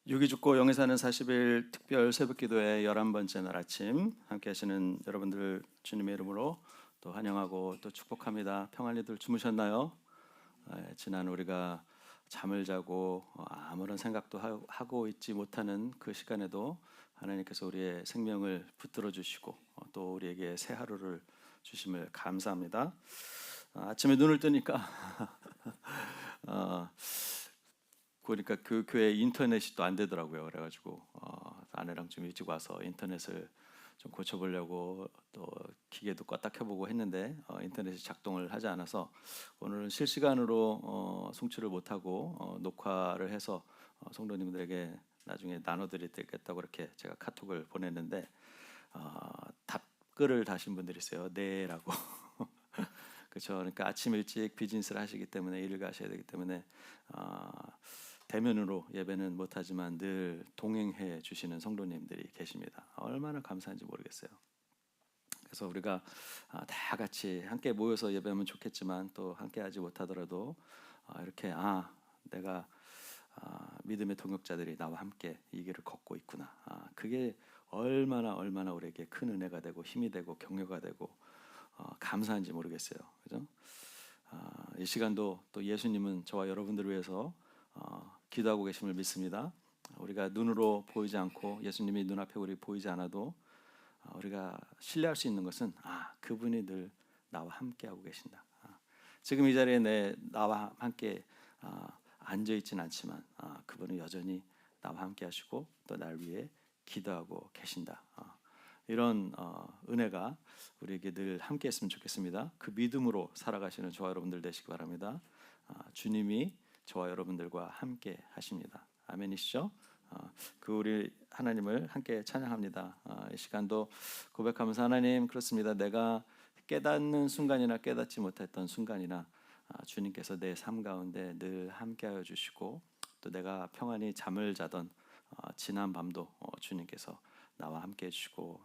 유기 죽고 영에 사는 40일 특별 새벽기도의 11번째 날 아침 함께 하시는 여러분들 주님의 이름으로 또 환영하고 또 축복합니다. 평안히들 주무셨나요? 지난 우리가 잠을 자고 아무런 생각도 하고 있지 못하는 그 시간에도 하나님께서 우리의 생명을 붙들어 주시고 또 우리에게 새 하루를 주심을 감사합니다. 아침에 눈을 뜨니까 그러니까 그 교회 인터넷이 또 안 되더라고요. 그래가지고 아내랑 좀 일찍 와서 인터넷을 좀 고쳐보려고 또 기계도 껐다 켜보고 했는데 인터넷이 작동을 하지 않아서 오늘은 실시간으로 송출을 못하고 녹화를 해서 성도님들에게 나중에 나눠드리겠다고 이렇게 제가 카톡을 보냈는데 답글을 다신 분들이 있어요. 네라고. 그렇죠. 그러니까 아침 일찍 비즈니스를 하시기 때문에 일을 가셔야 되기 때문에 대면으로 예배는 못하지만 늘 동행해 주시는 성도님들이 계십니다. 얼마나 감사한지 모르겠어요. 그래서 우리가 다 같이 함께 모여서 예배하면 좋겠지만 또 함께하지 못하더라도 이렇게 내가 믿음의 동역자들이 나와 함께 이 길을 걷고 있구나. 그게 얼마나 우리에게 큰 은혜가 되고 힘이 되고 격려가 되고 감사한지 모르겠어요. 그죠? 이 시간도 또 예수님은 저와 여러분들을 위해서 기도하고 계심을 믿습니다. 우리가 눈으로 보이지 않고 예수님이 눈앞에 우리 보이지 않아도 우리가 신뢰할 수 있는 것은 그분이 늘 나와 함께 하고 계신다. 지금 이 자리에 나와 함께 앉아 있지는 않지만 그분은 여전히 나와 함께 하시고 또 날 위해 기도하고 계신다. 이런 은혜가 우리에게 늘 함께 했으면 좋겠습니다. 그 믿음으로 살아가시는 저와 여러분들 되시기 바랍니다. 주님이 저와 여러분들과 함께 하십니다. 아멘이시죠? 그 우리 하나님을 함께 찬양합니다. 이 시간도 고백하면서 하나님 그렇습니다. 내가 깨닫는 순간이나 깨닫지 못했던 순간이나 주님께서 내 삶 가운데 늘 함께하여 주시고 또 내가 평안히 잠을 자던 지난 밤도 주님께서 나와 함께 해주시고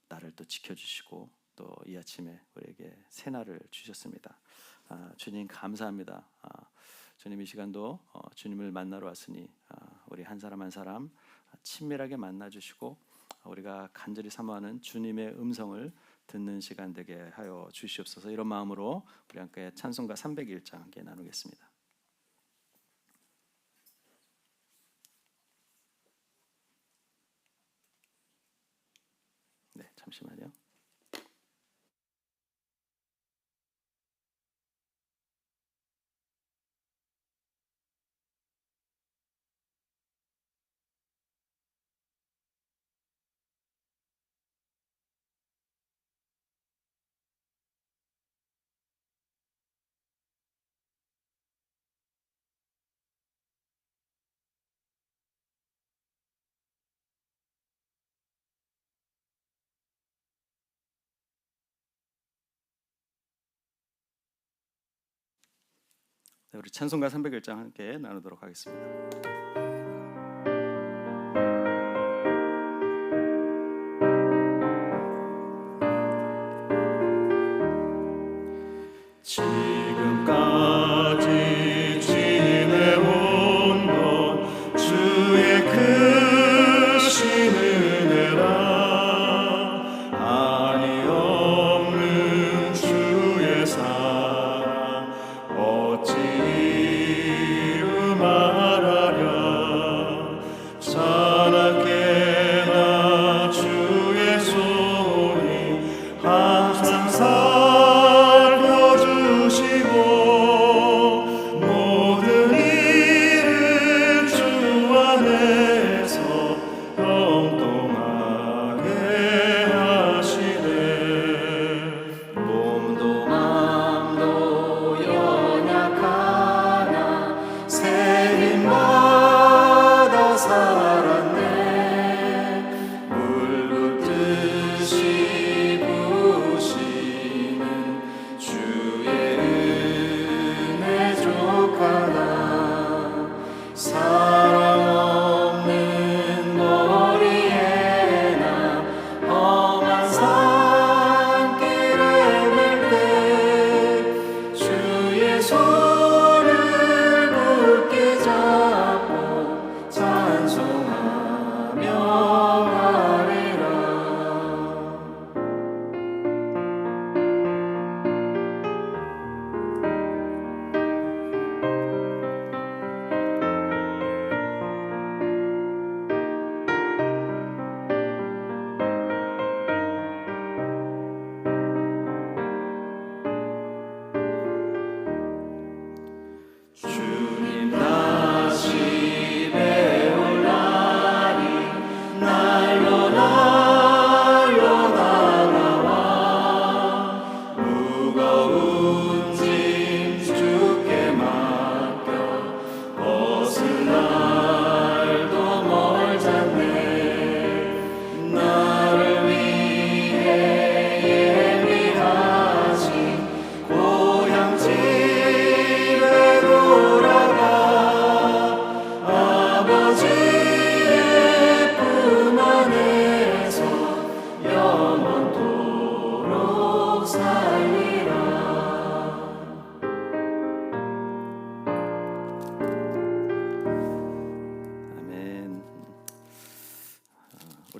나를 또 지켜주시고 또 이 아침에 우리에게 새날을 주셨습니다. 주님 감사합니다. 주님 이 시간도 주님을 만나러 왔으니 우리 한 사람 한 사람 친밀하게 만나주시고 우리가 간절히 사모하는 주님의 음성을 듣는 시간 되게 하여 주시옵소서. 이런 마음으로 우리 함께 찬송가 301장 함께 나누겠습니다. 네, 잠시만요. 네, 우리 찬송가 301장 함께 나누도록 하겠습니다. 지금까지 지내온 것 주의 크신 은혜라 한이 없는 주의 사랑 어찌 이루 말하랴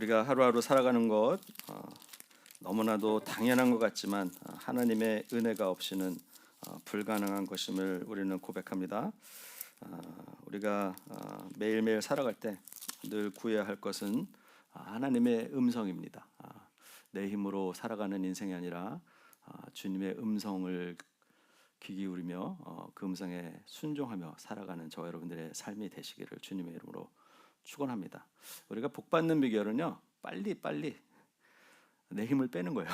우리가 하루하루 살아가는 것 너무나도 당연한 것 같지만 하나님의 은혜가 없이는 불가능한 것임을 우리는 고백합니다. 우리가 매일매일 살아갈 때 늘 구해야 할 것은 하나님의 음성입니다. 내 힘으로 살아가는 인생이 아니라 주님의 음성을 귀 기울이며 그 음성에 순종하며 살아가는 저와 여러분들의 삶이 되시기를 주님의 이름으로 축원합니다. 우리가 복 받는 비결은요, 빨리 내 힘을 빼는 거예요.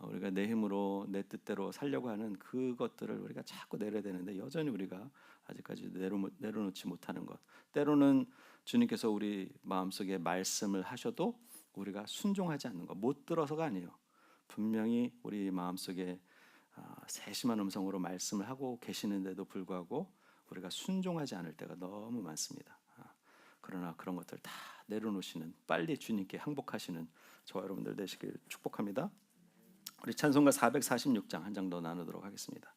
우리가 내 힘으로 내 뜻대로 살려고 하는 그것들을 우리가 자꾸 내려야 되는데 여전히 우리가 아직까지 내려놓지 못하는 것. 때로는 주님께서 우리 마음속에 말씀을 하셔도 우리가 순종하지 않는 것. 못 들어서가 아니에요. 분명히 우리 마음속에 세심한 음성으로 말씀을 하고 계시는데도 불구하고 우리가 순종하지 않을 때가 너무 많습니다. 그러나 그런 것들 다 내려놓으시는, 빨리 주님께 항복하시는 저와 여러분들 되시길 축복합니다. 우리 찬송가 446장 한 장 더 나누도록 하겠습니다.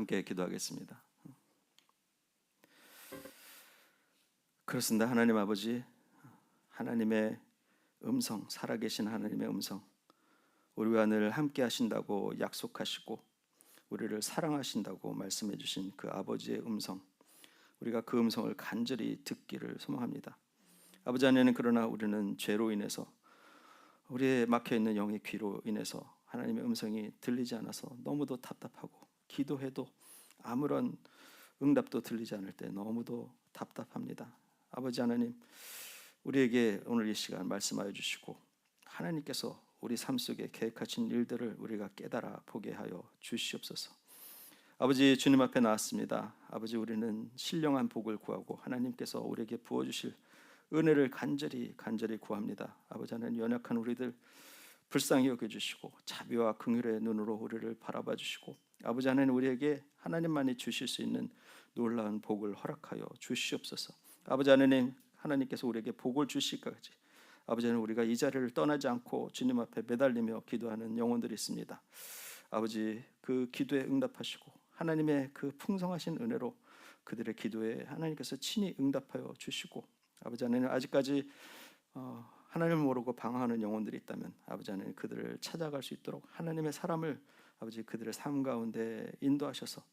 함께 기도하겠습니다. 그렇습니다. 하나님 아버지, 하나님의 음성, 살아계신 하나님의 음성, 우리와 늘 함께 하신다고 약속하시고 우리를 사랑하신다고 말씀해 주신 그 아버지의 음성, 우리가 그 음성을 간절히 듣기를 소망합니다. 아버지 안에는 그러나 우리는 죄로 인해서, 우리의 막혀있는 영의 귀로 인해서 하나님의 음성이 들리지 않아서 너무도 답답하고, 기도해도 아무런 응답도 들리지 않을 때 너무도 답답합니다. 아버지 하나님, 우리에게 오늘 이 시간 말씀하여 주시고 하나님께서 우리 삶 속에 계획하신 일들을 우리가 깨달아 보게 하여 주시옵소서. 아버지, 주님 앞에 나왔습니다. 아버지, 우리는 신령한 복을 구하고 하나님께서 우리에게 부어주실 은혜를 간절히 구합니다. 아버지 하나님, 연약한 우리들 불쌍히 여겨주시고 자비와 긍휼의 눈으로 우리를 바라봐 주시고, 아버지 하나님, 우리에게 하나님만이 주실 수 있는 놀라운 복을 허락하여 주시옵소서. 아버지 하나님, 하나님께서 우리에게 복을 주실까지 아버지 하나님, 우리가 이 자리를 떠나지 않고 주님 앞에 매달리며 기도하는 영혼들이 있습니다. 아버지, 그 기도에 응답하시고 하나님의 그 풍성하신 은혜로 그들의 기도에 하나님께서 친히 응답하여 주시고, 아버지 하나님, 아직까지 하나님을 모르고 방황하는 영혼들이 있다면 아버지 하나님, 그들을 찾아갈 수 있도록 하나님의 사람을 아버지 그들의 삶 가운데 인도하셔서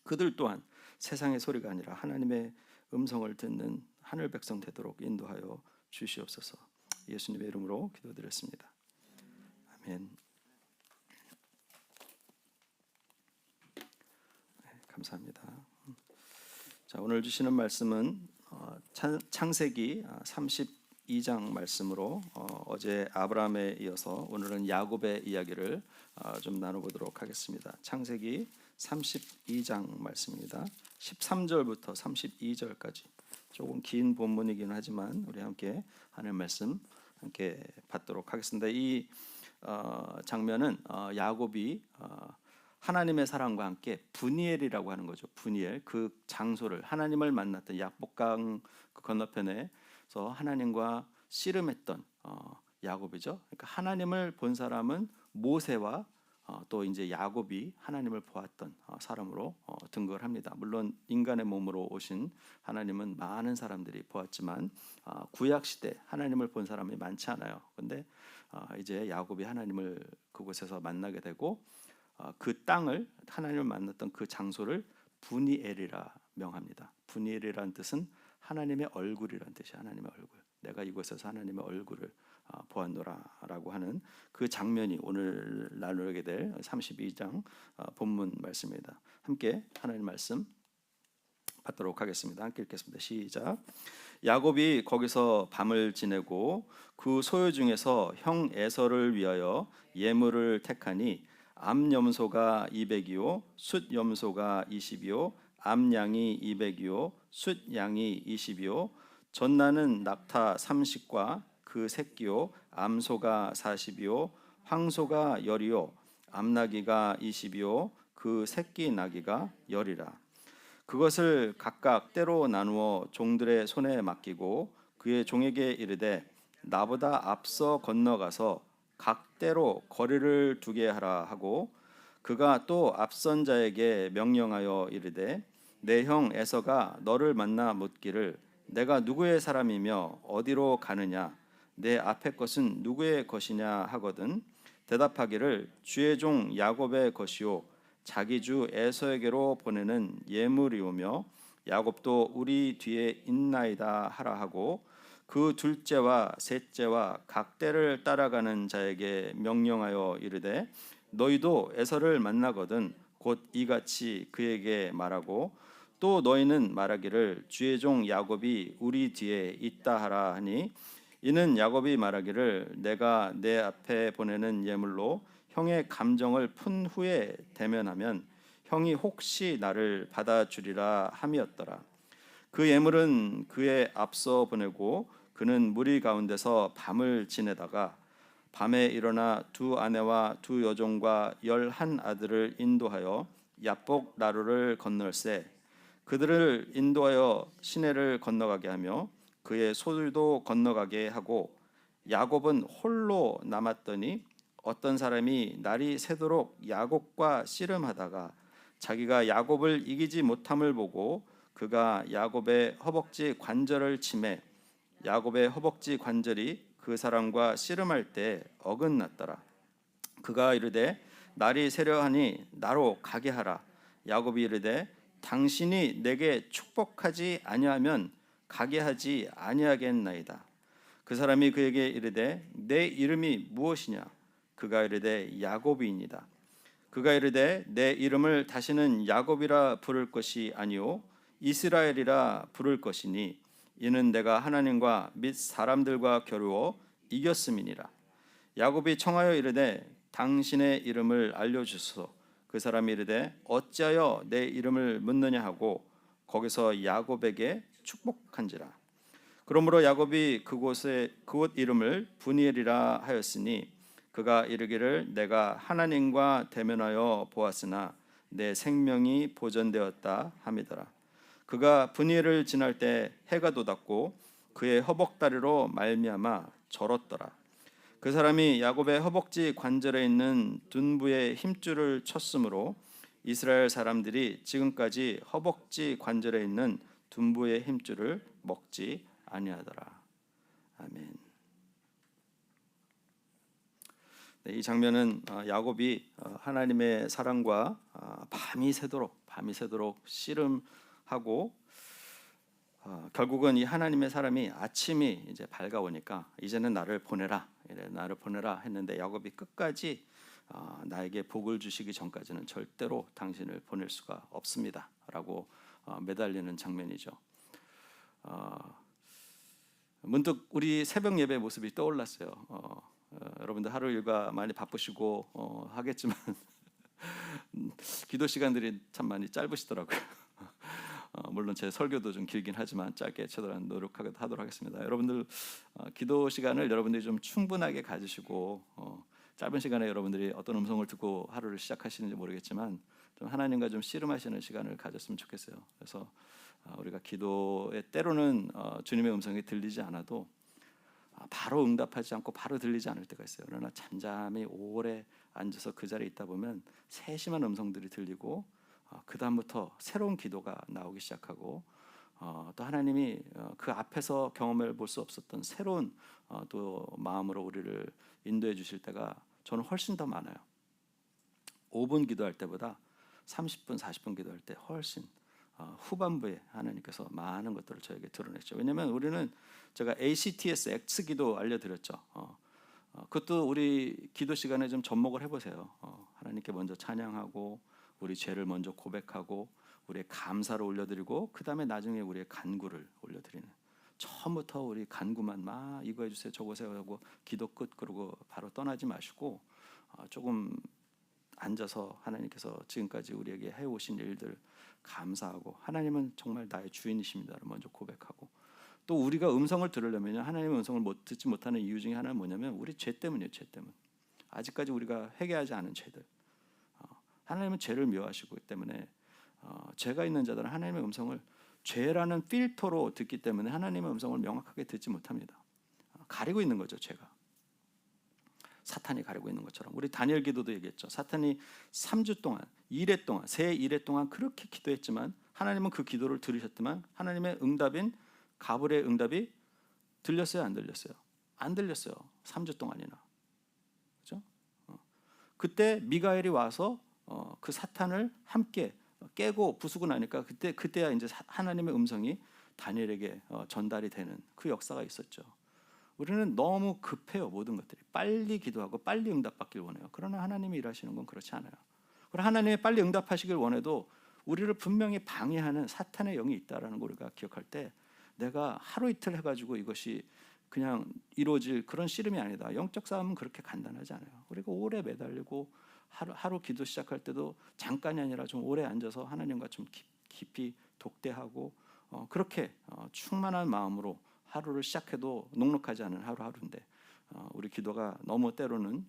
그들 또한 세상의 소리가 아니라 하나님의 음성을 듣는 하늘 백성 되도록 인도하여 주시옵소서. 예수님의 이름으로 기도드렸습니다. 아멘. 감사합니다. 자, 오늘 주시는 말씀은 창세기 32장 말씀으로 어제 아브라함에 이어서 오늘은 야곱의 이야기를 좀 나눠보도록 하겠습니다. 창세기 32장 말씀입니다. 13절부터 32절까지 조금 긴 본문이긴 하지만 우리 함께 하나님 말씀 함께 받도록 하겠습니다. 이 장면은 야곱이 하나님의 사랑과 함께 브니엘이라고 하는 거죠. 브니엘, 그 장소를 하나님을 만났던 약복강 그 건너편에서 하나님과 씨름했던 야곱이죠. 그러니까 하나님을 본 사람은 모세와 또 이제 야곱이 하나님을 보았던 사람으로 등극을 합니다. 물론 인간의 몸으로 오신 하나님은 많은 사람들이 보았지만 구약 시대 하나님을 본 사람이 많지 않아요. 그런데 이제 야곱이 하나님을 그곳에서 만나게 되고 그 땅을, 하나님을 만났던 그 장소를 브니엘이라 명합니다. 브니엘이라는 뜻은 하나님의 얼굴이라는 뜻이, 하나님의 얼굴. 내가 이곳에서 하나님의 얼굴을 보았노라라고 하는 그 장면이 오늘 나누게 될 32장 본문 말씀입니다. 함께 하나님 말씀 받도록 하겠습니다. 함께 읽겠습니다. 시작. 야곱이 거기서 밤을 지내고 그 소유 중에서 형 에서를 위하여 예물을 택하니 암염소가 200이요 숫염소가 20이요 암양이 200이요 숫양이 20이요 전나는 낙타 30과 그 새끼요 암소가 40이요 황소가 10이요 암나귀가 20이요 그 새끼 나귀가 10이라. 그것을 각각 때로 나누어 종들의 손에 맡기고 그의 종에게 이르되 나보다 앞서 건너가서 각 때로 거리를 두게 하라 하고, 그가 또 앞선 자에게 명령하여 이르되 내 형 에서가 너를 만나 묻기를 내가 누구의 사람이며 어디로 가느냐, 내 앞에 것은 누구의 것이냐 하거든 대답하기를 주의 종 야곱의 것이요 자기 주 에서에게로 보내는 예물이오며 야곱도 우리 뒤에 있나이다 하라 하고, 그 둘째와 셋째와 각 때를 따라가는 자에게 명령하여 이르되 너희도 에서를 만나거든 곧 이같이 그에게 말하고, 또 너희는 말하기를 주의 종 야곱이 우리 뒤에 있다 하라 하니, 이는 야곱이 말하기를 내가 내 앞에 보내는 예물로 형의 감정을 푼 후에 대면하면 형이 혹시 나를 받아주리라 함이었더라. 그 예물은 그의 앞서 보내고 그는 무리 가운데서 밤을 지내다가 밤에 일어나 두 아내와 두 여종과 11 아들을 인도하여 야복 나루를 건널세 그들을 인도하여 시내를 건너가게 하며 그의 소들도 건너가게 하고, 야곱은 홀로 남았더니 어떤 사람이 날이 새도록 야곱과 씨름하다가 자기가 야곱을 이기지 못함을 보고 그가 야곱의 허벅지 관절을 치매 야곱의 허벅지 관절이 그 사람과 씨름할 때 어긋났더라. 그가 이르되 날이 새려하니 나로 가게 하라. 야곱이 이르되 당신이 내게 축복하지 아니하면 가게 하지 아니하겠나이다. 그 사람이 그에게 이르되 내 이름이 무엇이냐? 그가 이르되 야곱이니이다. 그가 이르되 내 이름을 다시는 야곱이라 부를 것이 아니요 이스라엘이라 부를 것이니 이는 내가 하나님과 및 사람들과 겨루어 이겼음이니라. 야곱이 청하여 이르되 당신의 이름을 알려주소서. 그 사람이 이르되 어찌하여 내 이름을 묻느냐 하고 거기서 야곱에게 축복한지라. 그러므로 야곱이 그곳 이름을 브니엘이라 하였으니 그가 이르기를 내가 하나님과 대면하여 보았으나 내 생명이 보존되었다 함이더라. 그가 브니엘을 지날 때 해가 돋았고 그의 허벅다리로 말미암아 절었더라. 그 사람이 야곱의 허벅지 관절에 있는 둔부의 힘줄을 쳤으므로 이스라엘 사람들이 지금까지 허벅지 관절에 있는 둔부의 힘줄을 먹지 아니하더라. 아멘. 네, 이 장면은 야곱이 하나님의 사랑과 밤이 새도록 씨름하고 결국은 이 하나님의 사람이 아침이 이제 밝아오니까 이제는 나를 보내라 했는데 야곱이 끝까지 나에게 복을 주시기 전까지는 절대로 당신을 보낼 수가 없습니다라고 매달리는 장면이죠. 문득 우리 새벽 예배 모습이 떠올랐어요. 여러분들 하루 일과 많이 바쁘시고 하겠지만 기도 시간들이 참 많이 짧으시더라고요. 물론 제 설교도 좀 길긴 하지만 짧게 최대한 노력하도록 하겠습니다. 여러분들 기도 시간을 여러분들이 좀 충분하게 가지시고 짧은 시간에 여러분들이 어떤 음성을 듣고 하루를 시작하시는지 모르겠지만 좀 하나님과 좀 씨름하시는 시간을 가졌으면 좋겠어요. 그래서 우리가 기도에 때로는 주님의 음성이 들리지 않아도 바로 응답하지 않고 바로 들리지 않을 때가 있어요. 그러나 잠잠히 오래 앉아서 그 자리에 있다 보면 세심한 음성들이 들리고 그 다음부터 새로운 기도가 나오기 시작하고 또 하나님이 그 앞에서 경험해 볼 수 없었던 새로운 또 마음으로 우리를 인도해 주실 때가 저는 훨씬 더 많아요. 5분 기도할 때보다 30분, 40분 기도할 때 훨씬 후반부에 하나님께서 많은 것들을 저에게 드러냈죠. 왜냐하면 우리는 제가 ACTS X 기도 알려드렸죠. 그것도 우리 기도 시간에 좀 접목을 해보세요. 하나님께 먼저 찬양하고 우리 죄를 먼저 고백하고 우리의 감사를 올려드리고 그 다음에 나중에 우리의 간구를 올려드리는, 처음부터 우리 간구만 막 이거 해주세요 저거 해주세요 하고 기도 끝 그러고 바로 떠나지 마시고 조금 앉아서 하나님께서 지금까지 우리에게 해오신 일들 감사하고 하나님은 정말 나의 주인이십니다를 먼저 고백하고, 또 우리가 음성을 들으려면 하나님의 음성을 듣지 못하는 이유 중에 하나는 뭐냐면 우리 죄 때문이에요. 죄 때문. 아직까지 우리가 회개하지 않은 죄들. 하나님은 죄를 미워하시기 때문에 죄가 있는 자들은 하나님의 음성을 죄라는 필터로 듣기 때문에 하나님의 음성을 명확하게 듣지 못합니다. 가리고 있는 거죠. 죄가. 사탄이 가리고 있는 것처럼 우리 다니엘 기도도 얘기했죠. 사탄이 3주 동안, 2회 동안, 새 2회 동안 그렇게 기도했지만 하나님은 그 기도를 들으셨지만 하나님의 응답인 가불의 응답이 들렸어요? 안 들렸어요? 안 들렸어요. 3주 동안이나. 그렇죠? 그때 미가엘이 와서 그 사탄을 함께 깨고 부수고 나니까 그때야 이제 하나님의 음성이 다니엘에게 전달이 되는 그 역사가 있었죠. 우리는 너무 급해요. 모든 것들이 빨리 기도하고 빨리 응답받길 원해요. 그러나 하나님이 일하시는 건 그렇지 않아요. 그리고 하나님이 빨리 응답하시길 원해도 우리를 분명히 방해하는 사탄의 영이 있다라는 걸 우리가 기억할 때 내가 하루 이틀 해가지고 이것이 그냥 이루어질 그런 씨름이 아니다. 영적 싸움은 그렇게 간단하지 않아요. 우리가 오래 매달리고 하루 기도 시작할 때도 잠깐이 아니라 좀 오래 앉아서 하나님과 좀 깊이 독대하고 그렇게 충만한 마음으로 하루를 시작해도 넉넉하지 않은 하루인데 우리 기도가 너무 때로는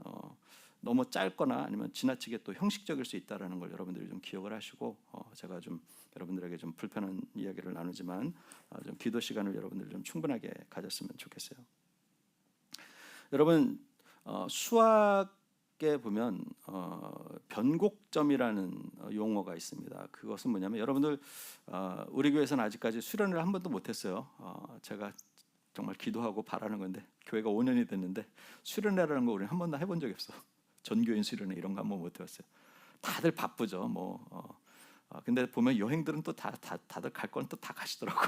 너무 짧거나 아니면 지나치게 또 형식적일 수 있다라는 걸 여러분들이 좀 기억을 하시고 제가 좀 여러분들에게 좀 불편한 이야기를 나누지만 좀 기도 시간을 여러분들 좀 충분하게 가졌으면 좋겠어요. 여러분 수학에 보면 변곡점이라는 용어가 있습니다. 그것은 뭐냐면 여러분들 우리 교회에서는 아직까지 수련을 한 번도 못했어요. 제가 정말 기도하고 바라는 건데 교회가 5년이 됐는데 수련회라는 거 우리는 한 번도 해본 적이 없어. 전교인 수련회 이런 거 한 번 못 해봤어요. 다들 바쁘죠. 근데 보면 여행들은 또 다들 갈 건 또 다 가시더라고.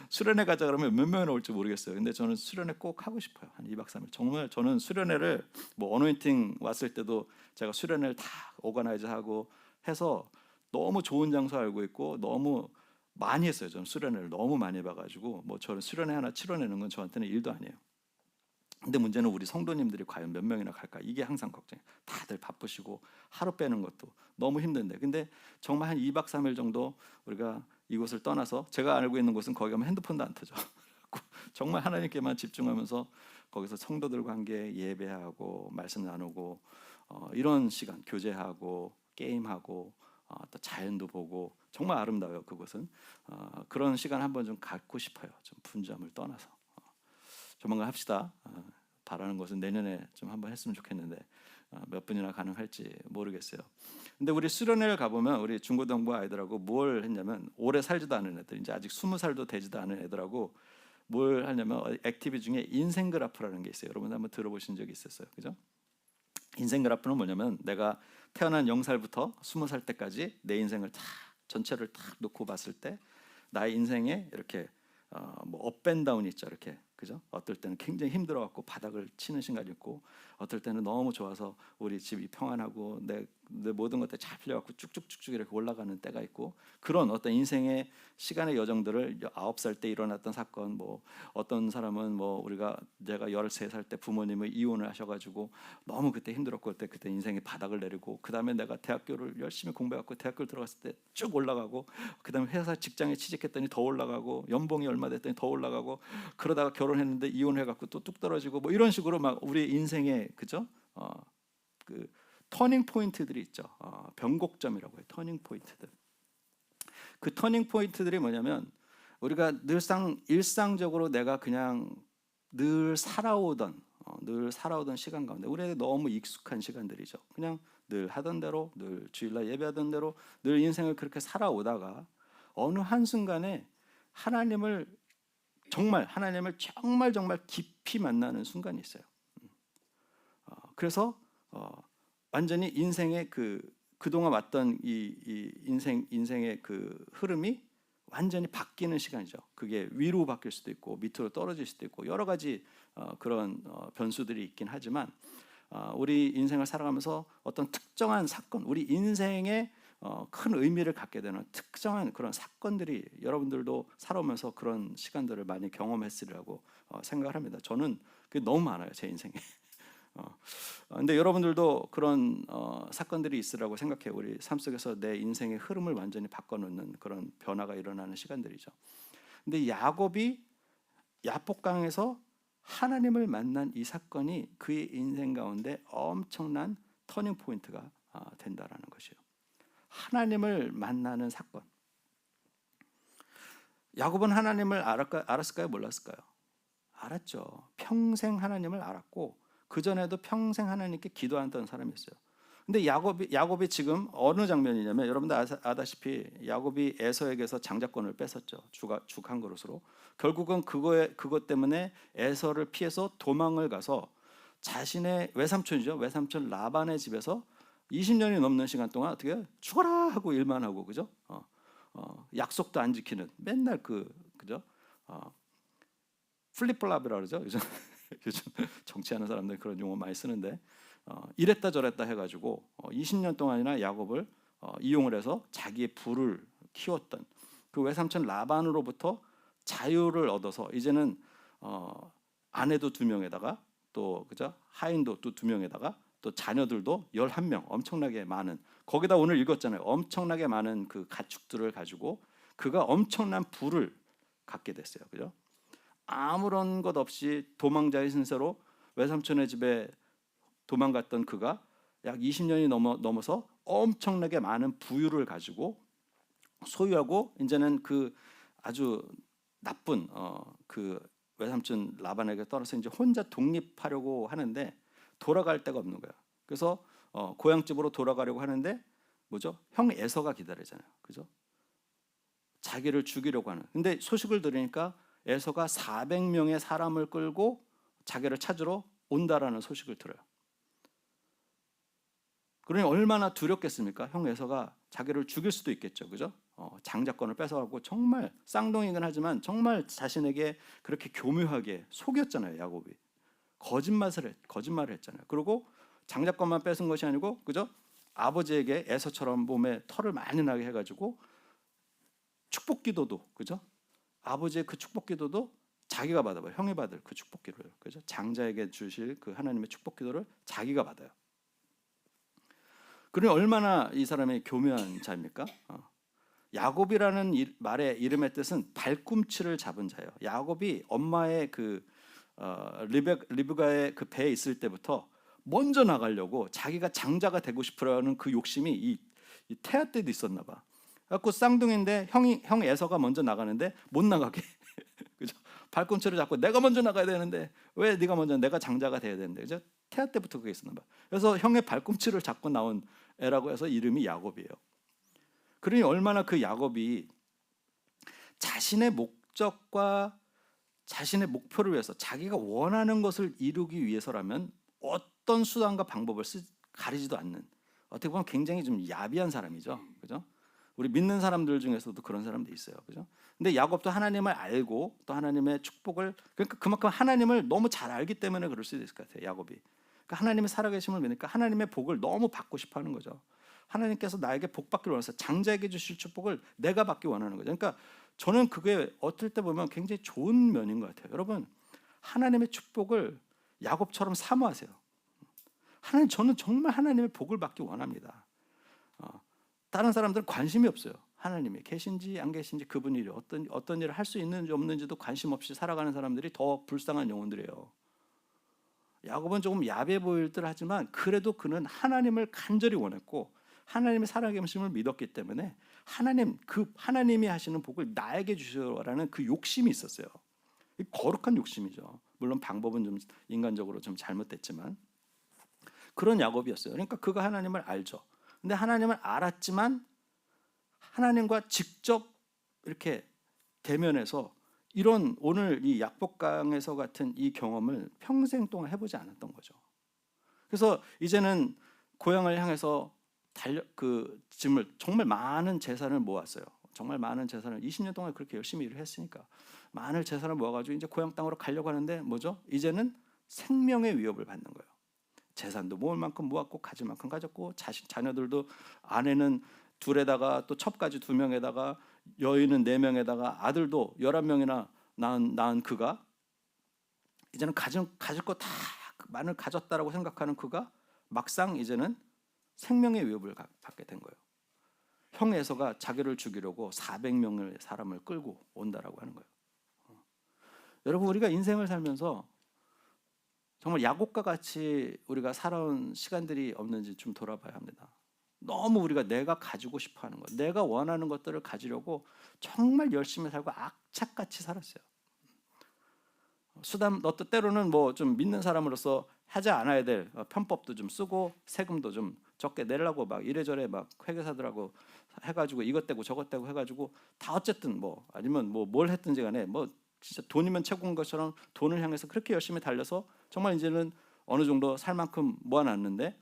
수련회 가자 그러면 몇 명이나 올지 모르겠어요. 근데 저는 수련회 꼭 하고 싶어요. 한 2박 3일. 정말 저는 수련회를 어노인팅 왔을 때도 제가 수련회를 다 오거나이즈하고 해서 너무 좋은 장소 알고 있고 너무 많이 했어요. 저는 수련회를 너무 많이 해봐가지고 저는 수련회 하나 치러내는 건 저한테는 일도 아니에요. 근데 문제는 우리 성도님들이 과연 몇 명이나 갈까? 이게 항상 걱정이에요. 다들 바쁘시고 하루 빼는 것도 너무 힘든데. 근데 정말 한 2박 3일 정도 우리가 이곳을 떠나서, 제가 알고 있는 곳은 거기 가면 핸드폰도 안 터져. 정말 하나님께만 집중하면서 거기서 성도들과 함께 예배하고 말씀 나누고 이런 시간, 교제하고 게임하고 또 자연도 보고 정말 아름다워요. 그곳은 그런 시간 한번 좀 갖고 싶어요. 좀 분주함을 떠나서 조만간 합시다. 바라는 것은 내년에 좀 한번 했으면 좋겠는데 몇 분이나 가능할지 모르겠어요. 근데 우리 수련회를 가보면 우리 중고등부 아이들하고 뭘 했냐면, 오래 살지도 않은 애들, 이제 아직 20살도 되지도 않은 애들하고 뭘 하냐면 액티비티 중에 인생 그래프라는 게 있어요. 여러분 한번 들어보신 적이 있었어요, 그죠? 인생 그래프는 뭐냐면, 내가 태어난 0살부터 20살 때까지 내 인생을 다 전체를 딱 놓고 봤을 때 나의 인생에 이렇게 뭐 업앤다운이 있죠, 이렇게, 그죠? 어떨 때는 굉장히 힘들어갖고 바닥을 치는 순간이 있고, 어떨 때는 너무 좋아서 우리 집이 평안하고 내 모든 것들이 잘 풀려갖고 쭉쭉쭉쭉 이렇게 올라가는 때가 있고, 그런 어떤 인생의 시간의 여정들을 9살 때 일어났던 사건, 뭐 어떤 사람은 뭐 제가 13살 때 부모님을 이혼을 하셔가지고 너무 그때 힘들었고 그때 인생의 바닥을 내리고, 그 다음에 내가 대학교를 열심히 공부해갖고 대학교를 들어갔을 때 쭉 올라가고, 그 다음에 회사 직장에 취직했더니 더 올라가고, 연봉이 얼마 됐더니 더 올라가고, 그러다가 결혼했는데 이혼해갖고 또 뚝 떨어지고, 뭐 이런 식으로 막 우리 인생의, 그죠? 그 터닝 포인트들이 있죠. 변곡점이라고 해요. 터닝 포인트들. 그 터닝 포인트들이 뭐냐면, 우리가 늘상 일상적으로 내가 그냥 늘 살아오던 시간 가운데 우리에게 너무 익숙한 시간들이죠. 그냥 늘 하던 대로, 늘 주일날 예배하던 대로 늘 인생을 그렇게 살아오다가 어느 한순간에 하나님을 정말 깊이 만나는 순간이 있어요. 그래서 완전히 인생의 그동안 왔던 이 인생의 그 흐름이 완전히 바뀌는 시간이죠. 그게 위로 바뀔 수도 있고 밑으로 떨어질 수도 있고 여러 가지 그런 변수들이 있긴 하지만, 우리 인생을 살아가면서 어떤 특정한 사건, 우리 인생에 큰 의미를 갖게 되는 특정한 그런 사건들이, 여러분들도 살아오면서 그런 시간들을 많이 경험했으리라고 생각을 합니다. 저는 그게 너무 많아요, 제 인생에. 근데 여러분들도 그런 사건들이 있으라고 생각해요. 우리 삶 속에서 내 인생의 흐름을 완전히 바꿔놓는 그런 변화가 일어나는 시간들이죠. 근데 야곱이 야복강에서 하나님을 만난 이 사건이 그의 인생 가운데 엄청난 터닝 포인트가 된다라는 것이에요. 하나님을 만나는 사건. 야곱은 하나님을 알았을까요? 몰랐을까요? 알았죠. 평생 하나님을 알았고 그 전에도 평생 하나님께 기도하던 사람이었어요. 근데 야곱이 지금 어느 장면이냐면, 여러분들 아다시피 야곱이 에서에게서 장자권을 뺏었죠. 죽 한 그릇으로. 결국은 그것 때문에 에서를 피해서 도망을 가서 자신의 외삼촌이죠. 외삼촌 라반의 집에서 20년이 넘는 시간 동안 어떻게 죽어라 하고 일만 하고, 그죠? 약속도 안 지키는, 맨날 그죠? 플립플랍이라고 그러죠. 요즘 정치하는 사람들 그런 용어 많이 쓰는데, 이랬다 저랬다 해가지고 20년 동안이나 야곱을 이용을 해서 자기의 부를 키웠던 그 외삼촌 라반으로부터 자유를 얻어서 이제는 아내도 2명에다가 또, 그죠? 하인도 또 2명에다가 또 자녀들도 11명, 엄청나게 많은, 거기다 오늘 읽었잖아요. 엄청나게 많은 그 가축들을 가지고 그가 엄청난 부를 갖게 됐어요. 그죠? 아무런 것 없이 도망자의 신세로 외삼촌의 집에 도망갔던 그가 약 20년이 넘어서 엄청나게 많은 부유를 가지고 소유하고, 이제는 그 아주 나쁜 그 외삼촌 라반에게 떠나서 이제 혼자 독립하려고 하는데 돌아갈 데가 없는 거야. 그래서 고향집으로 돌아가려고 하는데 뭐죠? 형 에서가 기다리잖아요. 그죠? 자기를 죽이려고 하는. 근데 소식을 들으니까 에서가 400명의 사람을 끌고 자기를 찾으러 온다라는 소식을 들어요. 그러니 얼마나 두렵겠습니까? 형 에서가 자기를 죽일 수도 있겠죠, 그죠? 장자권을 뺏어가고 정말 쌍둥이긴 하지만 정말 자신에게 그렇게 교묘하게 속였잖아요, 야곱이. 거짓말을 했잖아요. 그리고 장자권만 뺏은 것이 아니고, 그죠? 아버지에게 에서처럼 몸에 털을 많이 나게 해가지고 축복기도도, 그죠? 아버지의 그 축복기도도 자기가 받아봐요. 형이 받을 그 축복 기도를. 그죠? 장자에게 주실 그 하나님의 축복 기도를 자기가 받아요. 그러니 얼마나 이 사람이 교묘한 자입니까? 야곱이라는 말의 이름의 뜻은 발꿈치를 잡은 자예요. 야곱이 엄마의 그 리브가의 그 배에 있을 때부터 먼저 나가려고 자기가 장자가 되고 싶으라는 그 욕심이 이 태아 때도 있었나 봐. 그래갖고 쌍둥이인데 형 에서가 먼저 나가는데 못 나가게 그죠? 발꿈치를 잡고 내가 먼저 나가야 되는데 왜 네가 먼저, 내가 장자가 돼야 되는데, 그죠? 태아 때부터 그게 있었나 봐. 그래서 형의 발꿈치를 잡고 나온 애라고 해서 이름이 야곱이에요. 그러니 얼마나 그 야곱이 자신의 목적과 자신의 목표를 위해서, 자기가 원하는 것을 이루기 위해서라면 어떤 수단과 방법을 가리지도 않는, 어떻게 보면 굉장히 좀 야비한 사람이죠. 그죠? 우리 믿는 사람들 중에서도 그런 사람도 있어요. 그죠? 근데 야곱도 하나님을 알고 또 하나님의 축복을, 그러니까 그만큼 하나님을 너무 잘 알기 때문에 그럴 수도 있을 것 같아요. 야곱이. 그러니까 하나님의 살아계심을 믿으니까 하나님의 복을 너무 받고 싶어 하는 거죠. 하나님께서 나에게 복 받기를 원해서 장자에게 주실 축복을 내가 받기 원하는 거죠. 그러니까 저는 그게 어떨 때 보면 굉장히 좋은 면인 것 같아요. 여러분, 하나님의 축복을 야곱처럼 사모하세요. 하나님, 저는 정말 하나님의 복을 받기 원합니다. 다른 사람들은 관심이 없어요. 하나님이 계신지 안 계신지, 그분이 어떤 일을 할 수 있는지 없는지도 관심 없이 살아가는 사람들이 더 불쌍한 영혼들이에요. 야곱은 조금 야비해 보일 듯 하지만 그래도 그는 하나님을 간절히 원했고 하나님의 살아계심을 믿었기 때문에 하나님이 하시는 복을 나에게 주시라는 그 욕심이 있었어요. 거룩한 욕심이죠. 물론 방법은 좀 인간적으로 좀 잘못됐지만 그런 야곱이었어요. 그러니까 그가 하나님을 알죠. 근데 하나님을 알았지만 하나님과 직접 이렇게 대면해서 이런 오늘 이 약복강에서 같은 이 경험을 평생 동안 해보지 않았던 거죠. 그래서 이제는 고향을 향해서 그 짐을, 정말 많은 재산을 모았어요. 정말 많은 재산을 20년 동안 그렇게 열심히 일을 했으니까 많은 재산을 모아가지고 이제 고향 땅으로 가려고 하는데 뭐죠? 이제는 생명의 위협을 받는 거예요. 재산도 모을 만큼 모았고 가질 만큼 가졌고 자녀들도, 아내는 둘에다가 또 첩까지 2명에다가 여인은 4명에다가 아들도 11명이나 낳은 그가 이제는 가질 거 다 많이 가졌다라고 생각하는 그가 막상 이제는 생명의 위협을 받게 된 거예요. 형 에서가 자기를 죽이려고 400명의 사람을 끌고 온다라고 하는 거예요. 여러분, 우리가 인생을 살면서 정말 야곱과 같이 우리가 살아온 시간들이 없는지 좀 돌아봐야 합니다. 너무 우리가 내가 가지고 싶어하는 것, 내가 원하는 것들을 가지려고 정말 열심히 살고 악착같이 살았어요. 때로는 뭐 좀 믿는 사람으로서 하지 않아야 될 편법도 좀 쓰고 세금도 좀 적게 내려고 막 이래저래 막 회계사들하고 해가지고 이것 떼고 저것 떼고 해가지고 다 어쨌든 뭐 아니면 뭐 뭘 했든지 간에 뭐 진짜 돈이면 최고인 것처럼 돈을 향해서 그렇게 열심히 달려서 정말 이제는 어느 정도 살 만큼 모아놨는데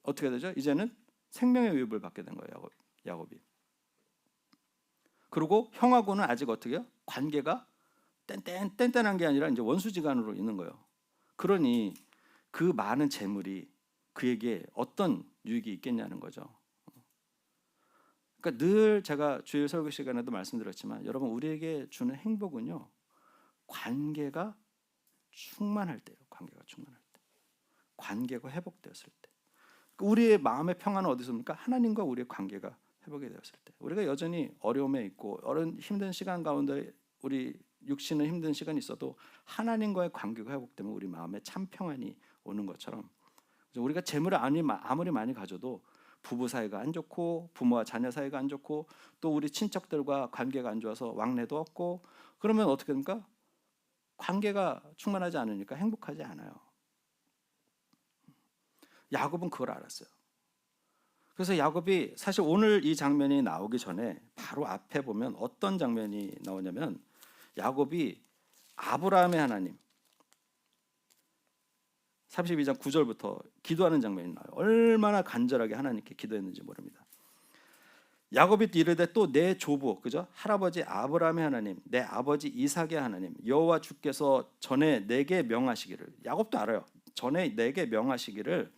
어떻게 되죠? 이제는 생명의 위협을 받게 된 거예요, 야곱이. 그리고 형하고는 아직 어떻게 해요? 관계가 뗀뗀한 게 아니라 이제 원수지간으로 있는 거예요. 그러니 그 많은 재물이 그에게 어떤 유익이 있겠냐는 거죠. 그러니까 늘 제가 주일 설교 시간에도 말씀드렸지만 여러분, 우리에게 주는 행복은요, 관계가 충만할 때예요. 관계가 충만할 때, 관계가 회복되었을 때. 우리의 마음의 평안은 어디서입니까? 하나님과 우리의 관계가 회복이 되었을 때. 우리가 여전히 어려움에 있고 힘든 시간 가운데 우리 육신은 힘든 시간이 있어도 하나님과의 관계가 회복되면 우리 마음에 참 평안이 오는 것처럼, 우리가 재물을 아무리 많이 가져도 부부 사이가 안 좋고 부모와 자녀 사이가 안 좋고 또 우리 친척들과 관계가 안 좋아서 왕래도 없고 그러면 어떻게 됩니까? 관계가 충만하지 않으니까 행복하지 않아요. 야곱은 그걸 알았어요. 그래서 야곱이, 사실 오늘 이 장면이 나오기 전에 바로 앞에 보면 어떤 장면이 나오냐면 야곱이 아브라함의 하나님, 32장 9절부터 기도하는 장면이 나와요. 얼마나 간절하게 하나님께 기도했는지 모릅니다. 야곱이 이르되 또 내 조부, 그죠? 할아버지 아브라함의 하나님, 내 아버지 이삭의 하나님 여호와 주께서 전에 내게 명하시기를, 야곱도 알아요. 전에 내게 명하시기를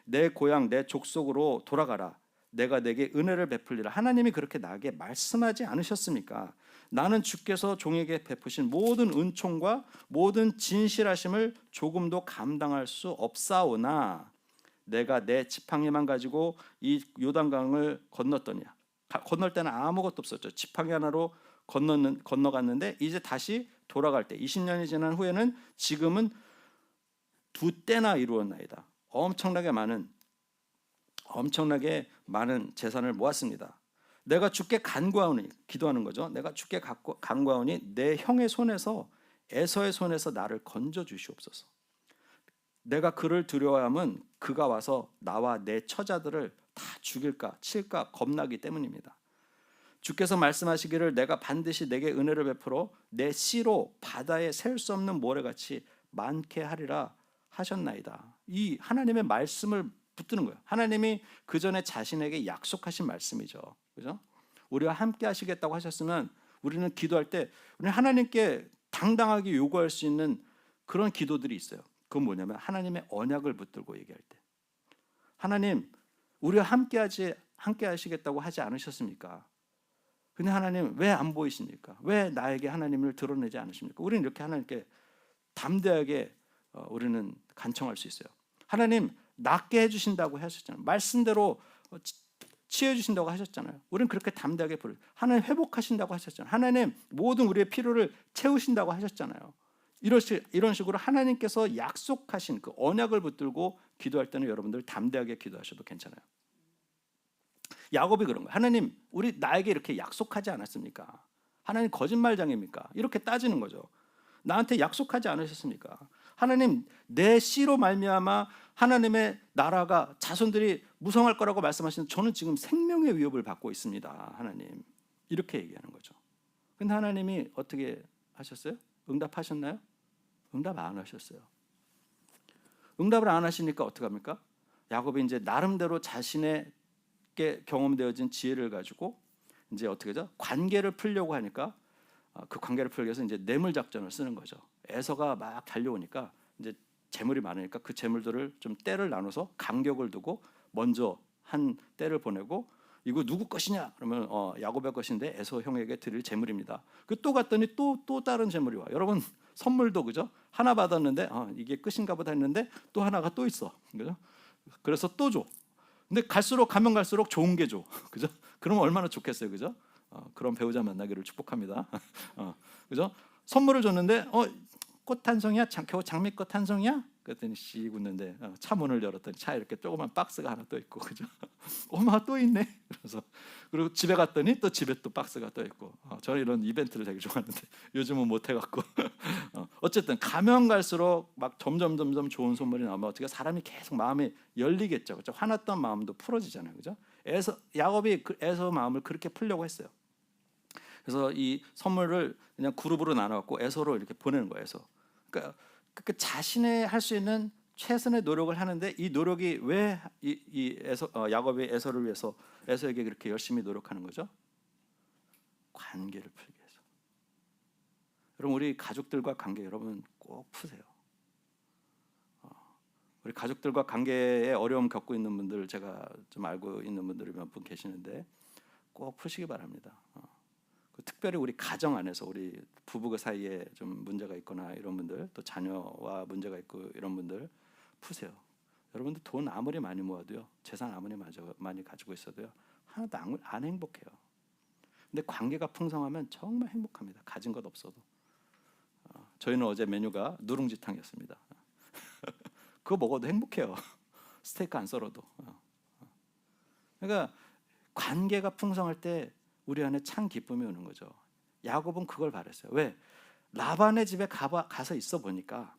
내 고향 내 족속으로 돌아가라. 내가 내게 은혜를 베풀리라. 하나님이 그렇게 나에게 말씀하지 않으셨습니까? 나는 주께서 종에게 베푸신 모든 은총과 모든 진실하심을 조금도 감당할 수 없사오나 내가 내 지팡이만 가지고 이 요단강을 건넜더니, 건널 때는 아무것도 없었죠. 지팡이 하나로 건너갔는데 이제 다시 돌아갈 때 20년이 지난 후에는 지금은 2때나 이루었나이다. 엄청나게 많은 재산을 모았습니다. 내가 주께 간구하오니, 기도하는 거죠. 내가 주께 간구하오니 내 형의 손에서, 에서의 손에서 나를 건져 주시옵소서. 내가 그를 두려워함은 그가 와서 나와 내 처자들을 다 죽일까 칠까 겁나기 때문입니다. 주께서 말씀하시기를 내가 반드시 내게 은혜를 베풀어 내 씨로 바다에 셀 수 없는 모래같이 많게 하리라 하셨나이다. 이 하나님의 말씀을 붙드는 거예요. 하나님이 그 전에 자신에게 약속하신 말씀이죠. 그죠? 우리와 함께 하시겠다고 하셨으면 우리는 기도할 때 우리 하나님께 당당하게 요구할 수 있는 그런 기도들이 있어요. 그건 뭐냐면 하나님의 언약을 붙들고 얘기할 때, 하나님 우리와 함께 하시겠다고 하지 않으셨습니까? 근데 하나님 왜 안 보이십니까? 왜 나에게 하나님을 드러내지 않으십니까? 우리는 이렇게 하나님께 담대하게 우리는 간청할 수 있어요. 하나님 낫게 해주신다고 하셨잖아요. 말씀대로 치유해주신다고 하셨잖아요. 우리는 그렇게 담대하게 부르요. 하나님 회복하신다고 하셨잖아요. 하나님 모든 우리의 필요를 채우신다고 하셨잖아요. 이런 식으로 하나님께서 약속하신 그 언약을 붙들고 기도할 때는 여러분들 담대하게 기도하셔도 괜찮아요. 야곱이 그런 거예요. 하나님 나에게 이렇게 약속하지 않았습니까? 하나님 거짓말장입니까? 이렇게 따지는 거죠. 나한테 약속하지 않으셨습니까? 하나님 내 씨로 말미암아 하나님의 나라가 자손들이 무성할 거라고 말씀하시는데 저는 지금 생명의 위협을 받고 있습니다. 하나님 이렇게 얘기하는 거죠. 근데 하나님이 어떻게 하셨어요? 응답하셨나요? 응답 안 하셨어요. 응답을 안 하시니까 어떡합니까? 야곱이 이제 나름대로 자신에게 경험되어진 지혜를 가지고 이제 어떻게 하죠? 관계를 풀려고 하니까 그 관계를 풀기 위해서 이제 뇌물 작전을 쓰는 거죠. 에서가 막 달려오니까 이제 재물이 많으니까 그 재물들을 좀 떼를 나눠서 간격을 두고 먼저 한 떼를 보내고 이거 누구 것이냐? 그러면 야곱의 것인데 에서 형에게 드릴 재물입니다. 그 또 갔더니 또 다른 재물이 와. 여러분 선물도 그죠? 하나 받았는데 이게 끝인가 보다 했는데 또 하나가 또 있어. 그죠? 그래서 또 줘. 근데 가면 갈수록 좋은 게 줘. 그죠? 그러면 얼마나 좋겠어요. 그죠? 그런 배우자 만나기를 축복합니다. 그죠? 선물을 줬는데 꽃 한 송이야? 겨우 장미꽃 한 송이야? 그랬더니 씩 웃는데 차 문을 열었더니 차에 이렇게 조그만 박스가 하나 또 있고 그죠? 엄마 또 있네. 그래서 그리고 집에 갔더니 또 집에 또 박스가 또 있고 저는 이런 이벤트를 되게 좋아하는데 요즘은 못 해갖고 어쨌든 가면 갈수록 막 점점 좋은 선물이 나오면 어떻게 사람이 계속 마음이 열리겠죠. 그죠? 화났던 마음도 풀어지잖아요. 그죠? 야곱이 에서 마음을 그렇게 풀려고 했어요. 그래서 이 선물을 그냥 그룹으로 나눠갖고 에서로 이렇게 보내는 거예요. 그러니까 자신의 할 수 있는 최선의 노력을 하는데 이 노력이 왜 야곱이 에서를 위해서 에서에게 그렇게 열심히 노력하는 거죠? 관계를 풀기 위해서. 여러분 우리 가족들과 관계 여러분 꼭 푸세요. 우리 가족들과 관계에 어려움 겪고 있는 분들 제가 좀 알고 있는 분들이 몇 분 계시는데 꼭 푸시기 바랍니다. 특별히 우리 가정 안에서 우리 부부 사이에 좀 문제가 있거나 이런 분들 또 자녀와 문제가 있고 이런 분들 푸세요. 여러분들 돈 아무리 많이 모아도요, 재산 아무리 많이 가지고 있어도요 하나도 안 행복해요. 근데 관계가 풍성하면 정말 행복합니다. 가진 것 없어도. 저희는 어제 메뉴가 누룽지탕이었습니다. 그거 먹어도 행복해요. 스테이크 안 썰어도. 그러니까 관계가 풍성할 때 우리 안에 참 기쁨이 오는 거죠. 야곱은 그걸 바랬어요. 왜? 라반의 집에 가서 있어 보니까